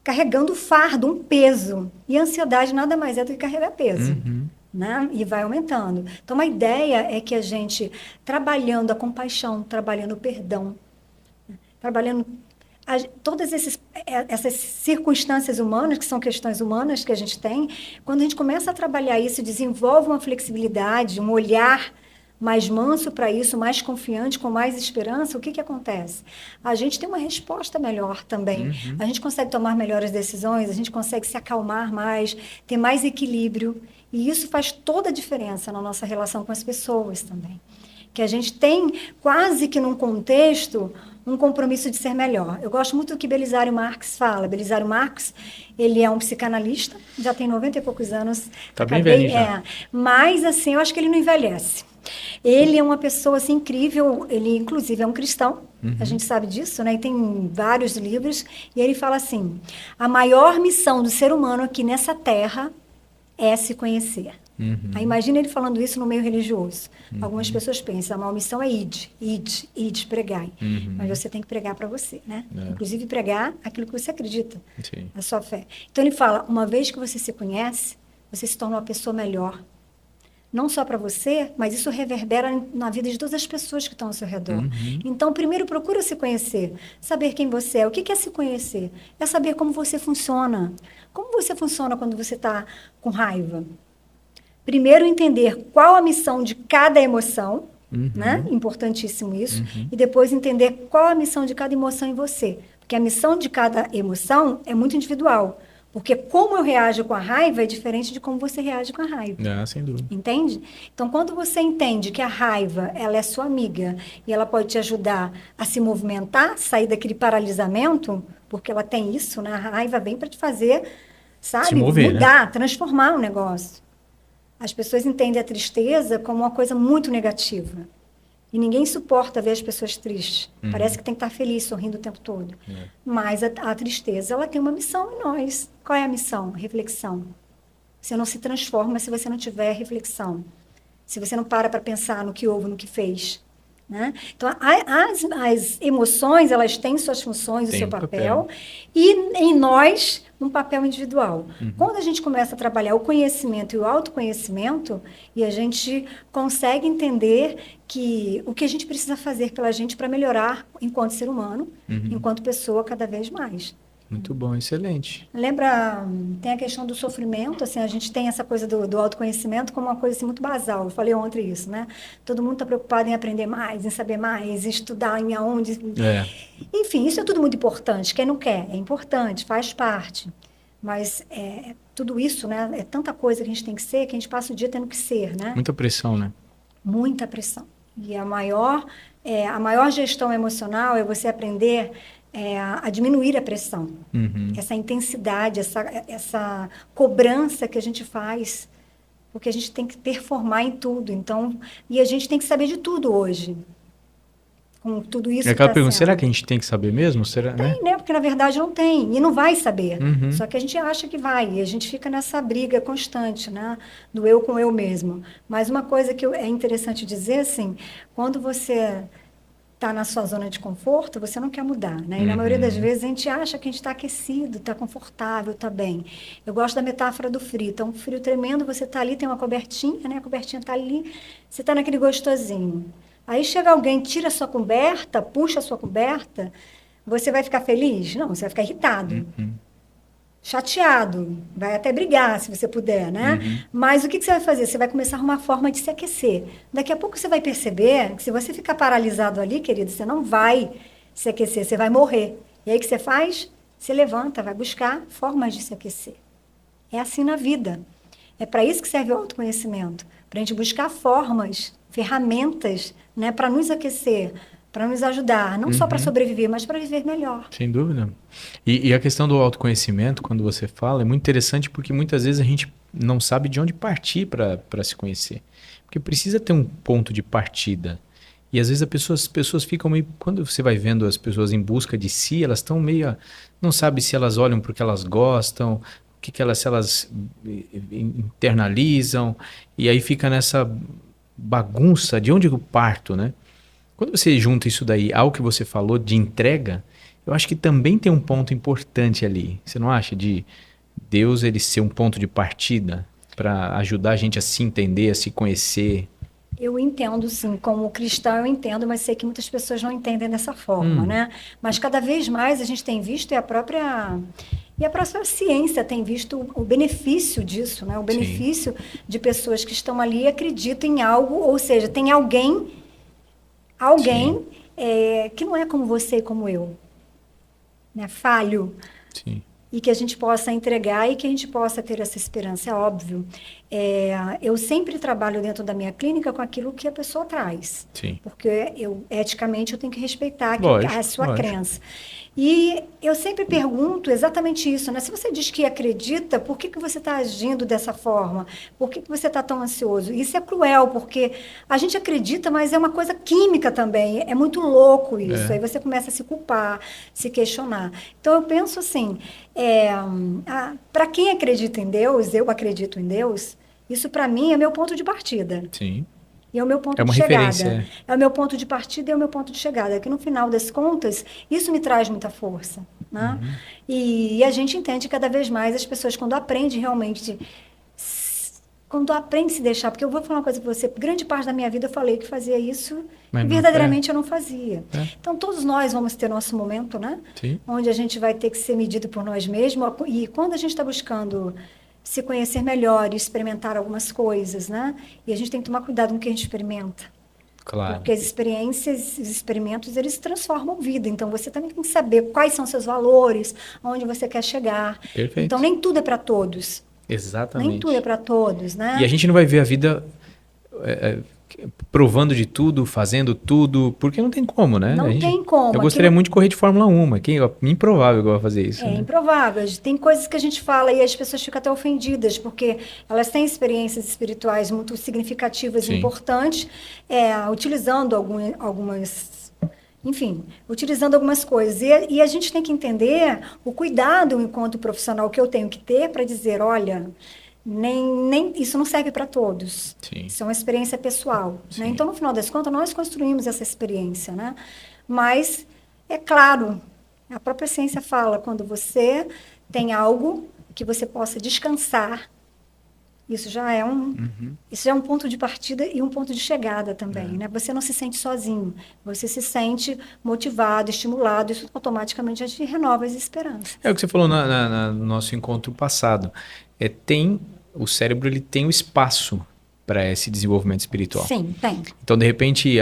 carregando fardo, um peso. E a ansiedade nada mais é do que carregar peso. Uhum. Né? E vai aumentando. Então, a ideia é que a gente, trabalhando a compaixão, trabalhando o perdão, trabalhando todas essas circunstâncias humanas, que são questões humanas que a gente tem, quando a gente começa a trabalhar isso, desenvolve uma flexibilidade, um olhar mais manso para isso, mais confiante, com mais esperança, o que acontece? A gente tem uma resposta melhor também. A gente consegue tomar melhores decisões, a gente consegue se acalmar mais, ter mais equilíbrio. E isso faz toda a diferença na nossa relação com as pessoas também. Que a gente tem quase que num contexto um compromisso de ser melhor. Eu gosto muito do que Belisário Marx fala. Belisário Marx, ele é um psicanalista, já tem 90 e poucos anos. Tá bem velhinho já. Mas, assim, eu acho que ele não envelhece. Ele é uma pessoa assim, incrível, ele inclusive é um cristão, a gente sabe disso, né? E tem vários livros, e ele fala assim: a maior missão do ser humano aqui nessa terra é se conhecer. Aí imagina ele falando isso no meio religioso. Algumas pessoas pensam, a maior missão é ide, pregai. Mas você tem que pregar para você, né? Inclusive pregar aquilo que você acredita, Sim. a sua fé. Então ele fala, uma vez que você se conhece, você se torna uma pessoa melhor. Não só para você, mas isso reverbera na vida de todas as pessoas que estão ao seu redor. Então, primeiro, procura se conhecer, saber quem você é. O que é se conhecer? É saber como você funciona. Como você funciona quando você está com raiva? Primeiro, entender qual a missão de cada emoção, né? Importantíssimo isso. E depois, entender qual a missão de cada emoção em você. Porque a missão de cada emoção é muito individual. Porque como eu reajo com a raiva é diferente de como você reage com a raiva. Sem dúvida. Entende? Então, quando você entende que a raiva, ela é sua amiga e ela pode te ajudar a se movimentar, sair daquele paralisamento, porque ela tem isso, né? A raiva vem para te fazer, sabe? Se mover, mudar, transformar o negócio. As pessoas entendem a tristeza como uma coisa muito negativa. E ninguém suporta ver as pessoas tristes. Parece que tem que estar feliz, sorrindo o tempo todo. Mas a tristeza, ela tem uma missão em nós. Qual é a missão? Reflexão. Você não se transforma se você não tiver reflexão. Se você não para pensar no que houve, no que fez. Né? Então, as emoções, elas têm suas funções, Tem o seu um papel. E em nós, um papel individual. Quando a gente começa a trabalhar o conhecimento e o autoconhecimento, e a gente consegue entender que o que a gente precisa fazer pela gente para melhorar enquanto ser humano, enquanto pessoa, cada vez mais. Muito bom, excelente. Lembra, tem a questão do sofrimento, assim, a gente tem essa coisa do autoconhecimento como uma coisa assim, muito basal. Eu falei ontem isso, né? Todo mundo está preocupado em aprender mais, em saber mais, em estudar em aonde. Enfim, isso é tudo muito importante. Quem não quer, é importante, faz parte. Mas tudo isso, né? É tanta coisa que a gente tem que ser, que a gente passa o dia tendo que ser, né? Muita pressão, né? Muita pressão. E a maior gestão emocional é você aprender a diminuir a pressão. Essa intensidade, essa cobrança que a gente faz, porque a gente tem que performar em tudo. Então, e a gente tem que saber de tudo hoje. Com tudo isso. É aquela pergunta, será que a gente tem que saber mesmo? Será, tem, né? Porque na verdade não tem. E não vai saber. Só que a gente acha que vai. E a gente fica nessa briga constante, né? Do eu com eu mesmo. Mas uma coisa que é interessante dizer, assim, quando você está na sua zona de conforto, você não quer mudar, né? E na maioria das vezes a gente acha que a gente está aquecido, está confortável, está bem. Eu gosto da metáfora do frio. Então, um frio tremendo, você está ali, tem uma cobertinha, né? A cobertinha está ali, você está naquele gostosinho. Aí chega alguém, tira a sua coberta, puxa a sua coberta, você vai ficar feliz? Não, você vai ficar irritado. Chateado, vai até brigar, se você puder, né? Mas o que você vai fazer? Você vai começar a arrumar forma de se aquecer. Daqui a pouco você vai perceber que se você ficar paralisado ali, querido, você não vai se aquecer, você vai morrer. E aí o que você faz? Você levanta, vai buscar formas de se aquecer. É assim na vida. É para isso que serve o autoconhecimento, para a gente buscar formas, ferramentas, né, para nos aquecer, para nos ajudar, não só para sobreviver, mas para viver melhor. Sem dúvida. E a questão do autoconhecimento, quando você fala, é muito interessante porque muitas vezes a gente não sabe de onde partir para se conhecer. Porque precisa ter um ponto de partida. E às vezes as pessoas ficam meio... Quando você vai vendo as pessoas em busca de si, elas estão meio... Não sabe se elas olham porque elas gostam, se elas internalizam. E aí fica nessa bagunça de onde eu parto, né? Quando você junta isso daí ao que você falou de entrega, eu acho que também tem um ponto importante ali. Você não acha? De Deus ele ser um ponto de partida para ajudar a gente a se entender, a se conhecer. Eu entendo, sim, como cristão eu entendo, mas sei que muitas pessoas não entendem dessa forma, né? Mas cada vez mais a gente tem visto e a própria ciência tem visto o benefício disso, né? O benefício de pessoas que estão ali e acreditam em algo, ou seja, tem alguém que não é como você e como eu, né? Falho. Sim. E que a gente possa entregar e que a gente possa ter essa esperança, é óbvio. Eu sempre trabalho dentro da minha clínica com aquilo que a pessoa traz. Sim. Porque eticamente eu tenho que respeitar a sua crença. E eu sempre pergunto exatamente isso, né? Se você diz que acredita, por que você está agindo dessa forma? Por que você está tão ansioso? Isso é cruel, porque a gente acredita, mas é uma coisa química também. É muito louco isso. Aí você começa a se culpar, se questionar. Então, eu penso assim, para quem acredita em Deus, eu acredito em Deus, isso para mim é meu ponto de partida. Sim. E é o meu ponto de chegada. É o meu ponto de partida e é o meu ponto de chegada. Que no final das contas, isso me traz muita força. Né? E a gente entende cada vez mais as pessoas, quando aprendem realmente, quando aprendem a se deixar. Porque eu vou falar uma coisa para você, grande parte da minha vida eu falei que fazia isso e verdadeiramente eu não fazia. Então, todos nós vamos ter nosso momento, né? Sim. Onde a gente vai ter que ser medido por nós mesmos. E quando a gente está buscando se conhecer melhor e experimentar algumas coisas, né? E a gente tem que tomar cuidado com o que a gente experimenta. Claro. Porque as experiências, os experimentos, eles transformam vida. Então, você também tem que saber quais são seus valores, aonde você quer chegar. Perfeito. Então, nem tudo é para todos. Exatamente. Nem tudo é para todos, né? E a gente não vai ver a vida provando de tudo, fazendo tudo, porque não tem como, né? Não tem como. Eu gostaria muito de correr de Fórmula 1, mas improvável que eu vou fazer isso. É né? improvável. Tem coisas que a gente fala e as pessoas ficam até ofendidas, porque elas têm experiências espirituais muito significativas e importantes, utilizando algumas... Enfim, utilizando algumas coisas. E a gente tem que entender o cuidado enquanto profissional que eu tenho que ter para dizer, olha... Nem isso não serve para todos. Sim. Isso é uma experiência pessoal. Né? Então, no final das contas, nós construímos essa experiência. Né? Mas, é claro, a própria ciência fala, quando você tem algo que você possa descansar, isso já é um ponto de partida e um ponto de chegada também. Né? Você não se sente sozinho, você se sente motivado, estimulado, isso automaticamente a gente renova as esperanças. É o que você falou no nosso encontro passado. O cérebro ele tem o espaço para esse desenvolvimento espiritual. Sim, tem. Então, de repente,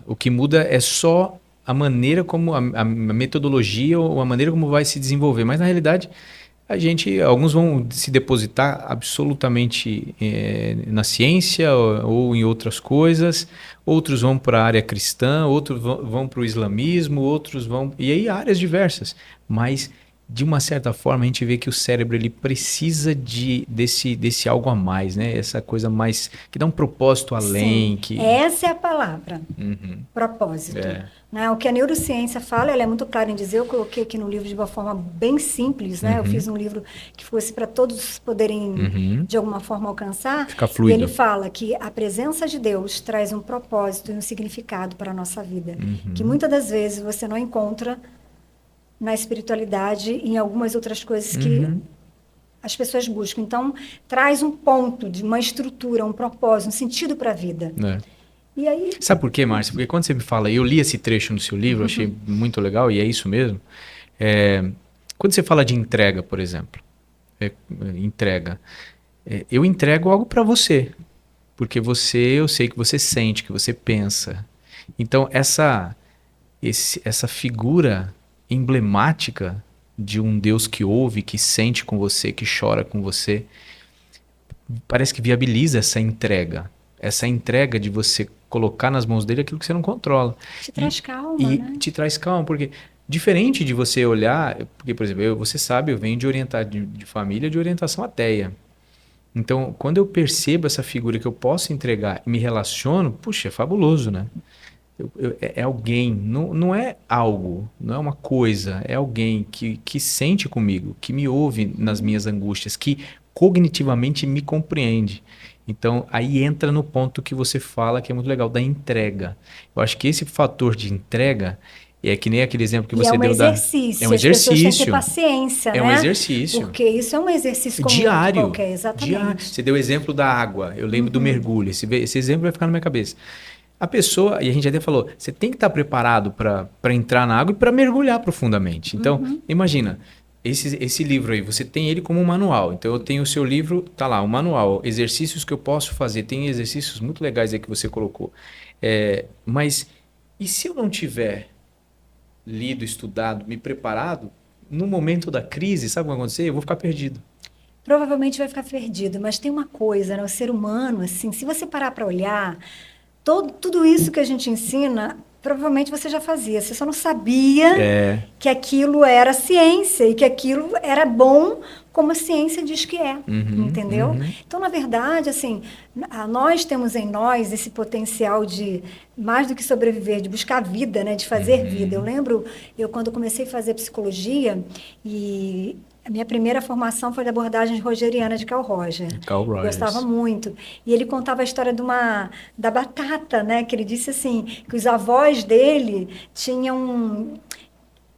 o que muda é só a maneira como, a metodologia ou a maneira como vai se desenvolver. Mas, na realidade, alguns vão se depositar absolutamente na ciência ou em outras coisas, outros vão para a área cristã, outros vão para o islamismo, outros vão... E aí, áreas diversas. Mas de uma certa forma, a gente vê que o cérebro ele precisa desse algo a mais, né? Essa coisa mais que dá um propósito além, Sim, que... essa é a palavra, Uhum. propósito. É. Né? O que a neurociência fala, ela é muito clara em dizer, eu coloquei aqui no livro de uma forma bem simples, né? Eu fiz um livro que fosse para todos poderem, de alguma forma, alcançar. Fica E fluido. ele fala que a presença de Deus traz um propósito e um significado para a nossa vida, que muitas das vezes você não encontra na espiritualidade e em algumas outras coisas que as pessoas buscam. Então, traz um ponto, de uma estrutura, um propósito, um sentido para a vida. É. E aí... Sabe por quê, Márcia? Porque quando você me fala, eu li esse trecho no seu livro, achei muito legal, e é isso mesmo. Quando você fala de entrega, por exemplo, eu entrego algo para você, porque eu sei que você sente, que você pensa. Então, essa figura emblemática de um Deus que ouve, que sente com você, que chora com você, parece que viabiliza essa entrega de você colocar nas mãos dele aquilo que você não controla. Te traz calma, né? Te traz calma, porque diferente de você olhar, porque, por exemplo, você sabe, eu venho de família de orientação ateia. Então, quando eu percebo essa figura que eu posso entregar e me relaciono, puxa, é fabuloso, né? É alguém, não é algo, não é uma coisa, é alguém que sente comigo, que me ouve nas minhas angústias, que cognitivamente me compreende. Então, aí entra no ponto que você fala, que é muito legal, da entrega. Eu acho que esse fator de entrega é que nem aquele exemplo que você deu exercício. É um exercício. As pessoas têm que ter paciência, né? É um exercício. Porque isso é um exercício como diário. Qualquer, exatamente. Diário. Você deu o exemplo da água. Eu lembro do mergulho. Esse exemplo vai ficar na minha cabeça. A pessoa, e a gente até falou, você tem que estar preparado para entrar na água e para mergulhar profundamente. Então, imagina, esse livro aí, você tem ele como um manual. Então, eu tenho o seu livro, tá lá, um manual, exercícios que eu posso fazer. Tem exercícios muito legais aí que você colocou. Mas, e se eu não tiver lido, estudado, me preparado, no momento da crise, sabe o que vai acontecer? Eu vou ficar perdido. Provavelmente vai ficar perdido, mas tem uma coisa, né? O ser humano, assim, se você parar para olhar, tudo isso que a gente ensina, provavelmente você já fazia. Você só não sabia que aquilo era ciência e que aquilo era bom como a ciência diz que é, entendeu? Então, na verdade, assim, nós temos em nós esse potencial de, mais do que sobreviver, de buscar vida, né? De fazer vida. Eu lembro, quando comecei a fazer psicologia, e a minha primeira formação foi da abordagem rogeriana de Carl Rogers. Carl Rogers. Gostava muito. E ele contava a história da batata, né? Que ele disse assim, que os avós dele tinham...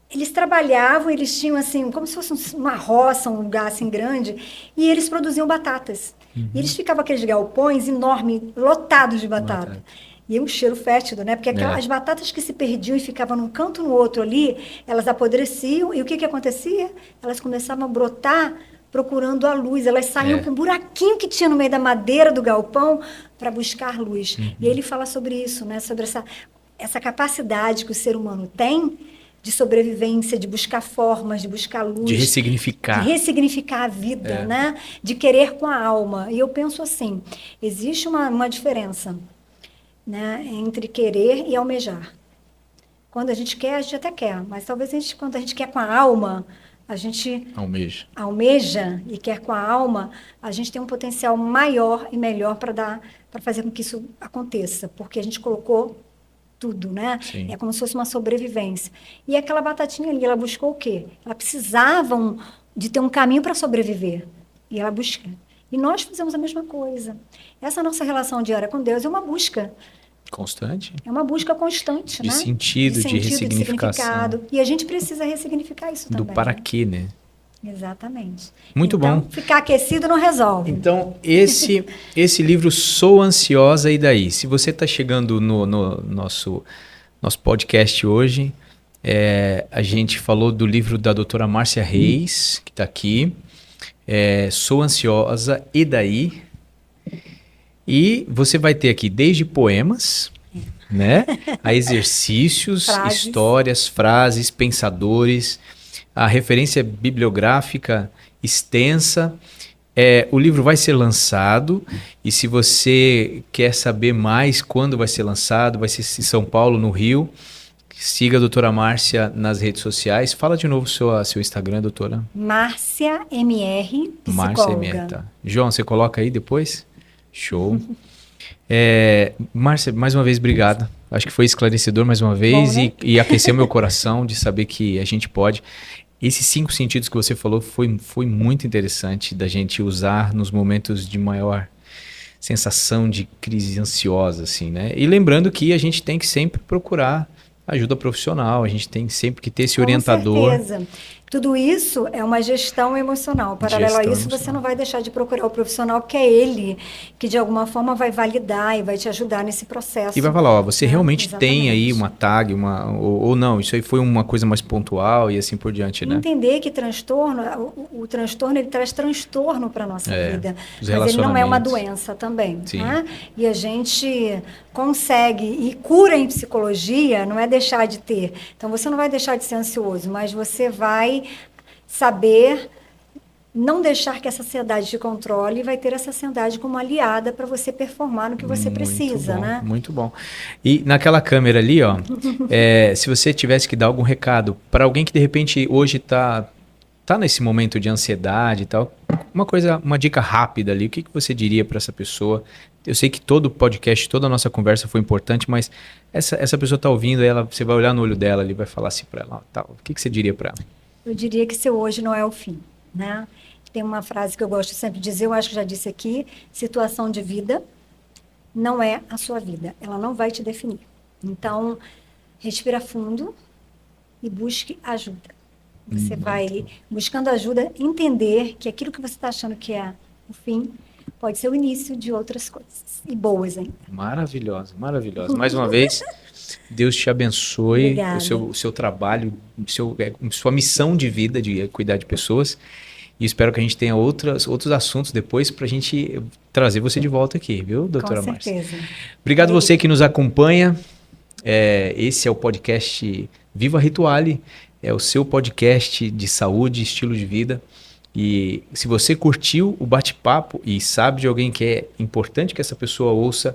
Eles trabalhavam, eles tinham assim, como se fosse uma roça, um lugar assim grande, e eles produziam batatas. E eles ficavam aqueles galpões enormes, lotados de batata. E um cheiro fétido, né? Porque as batatas que se perdiam e ficavam num canto no outro ali, elas apodreciam. E o que acontecia? Elas começavam a brotar procurando a luz. Elas saíam para um buraquinho que tinha no meio da madeira do galpão para buscar luz. E ele fala sobre isso, né? Sobre essa capacidade que o ser humano tem de sobrevivência, de buscar formas, de buscar luz. De ressignificar. De ressignificar a vida, né? De querer com a alma. E eu penso assim, existe uma diferença, né, entre querer e almejar. Quando a gente quer, a gente até quer, mas talvez quando a gente quer com a alma, a gente almeja e quer com a alma, a gente tem um potencial maior e melhor para fazer com que isso aconteça, porque a gente colocou tudo, né? Sim. É como se fosse uma sobrevivência. E aquela batatinha ali, ela buscou o quê? Ela precisava de ter um caminho para sobreviver. E ela busca. E nós fazemos a mesma coisa. Essa nossa relação diária com Deus é uma busca. Constante? É uma busca constante, de né? Sentido, de ressignificação. E a gente precisa ressignificar isso também. Do para quê, né? Exatamente. Muito então, bom. Ficar aquecido não resolve. Então, esse livro Sou Ansiosa, e daí? Se você está chegando no nosso podcast hoje, a gente falou do livro da doutora Márcia Reis, que está aqui, Sou Ansiosa, e daí? E você vai ter aqui desde poemas, né, a exercícios, histórias, frases, pensadores, a referência bibliográfica extensa. O livro vai ser lançado, e se você quer saber mais quando vai ser lançado, vai ser em São Paulo, no Rio, Siga a doutora Márcia nas redes sociais. Fala de novo seu Instagram, doutora. Márcia MR, Márcia psicóloga. MR, tá. João, você coloca aí depois? Show. Márcia, mais uma vez, obrigado. Acho que foi esclarecedor mais uma vez. Bom, né? e aqueceu meu coração de saber que a gente pode. Esses 5 sentidos que você falou foi muito interessante da gente usar nos momentos de maior sensação de crise ansiosa, assim, né? E lembrando que a gente tem que sempre procurar ajuda profissional, a gente tem sempre que ter esse orientador. Com certeza. Tudo isso é uma gestão emocional. Paralelo a Gestão isso, você emocional. não vai deixar de procurar o profissional, porque é ele que, de alguma forma, vai validar e vai te ajudar nesse processo. E vai falar, ó, você né? realmente tem aí Exatamente. uma tag, ou não, isso aí foi uma coisa mais pontual e assim por diante, né? Entender que transtorno, o transtorno, ele traz transtorno para a nossa vida. Os Mas ele não é uma relacionamentos. doença também. Sim. Né? E a gente consegue, e cura em psicologia não é deixar de ter. Então, você não vai deixar de ser ansioso, mas você vai saber não deixar que essa ansiedade te controle e vai ter essa ansiedade como aliada para você performar no que você precisa, bom, né? Muito bom. E naquela câmera ali, ó, se você tivesse que dar algum recado para alguém que de repente hoje tá nesse momento de ansiedade e tal, uma dica rápida ali, o que você diria para essa pessoa? Eu sei que todo o podcast, toda a nossa conversa foi importante, mas essa pessoa tá ouvindo, você vai olhar no olho dela ali, vai falar assim para ela, tá, o que você diria para ela? Eu diria que seu hoje não é o fim, né? Tem uma frase que eu gosto sempre de dizer, eu acho que já disse aqui, situação de vida não é a sua vida, ela não vai te definir. Então, respira fundo e busque ajuda. Você vai, buscando ajuda, entender que aquilo que você está achando que é o fim, pode ser o início de outras coisas, e boas ainda. Maravilhosa, maravilhosa. Mais uma vez, Deus te abençoe, Obrigada. o seu trabalho, sua missão de vida, de cuidar de pessoas. E espero que a gente tenha outros assuntos depois para a gente trazer você de volta aqui, viu, doutora Márcia? Com certeza. Obrigado você que nos acompanha. Esse é o podcast Viva Rituale, é o seu podcast de saúde e estilo de vida. E se você curtiu o bate-papo e sabe de alguém que é importante que essa pessoa ouça,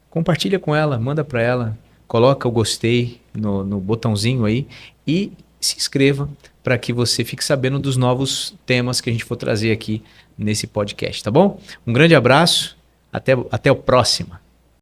compartilha com ela, manda para ela, coloca o gostei no botãozinho aí e se inscreva para que você fique sabendo dos novos temas que a gente for trazer aqui nesse podcast, tá bom? Um grande abraço, até a próxima.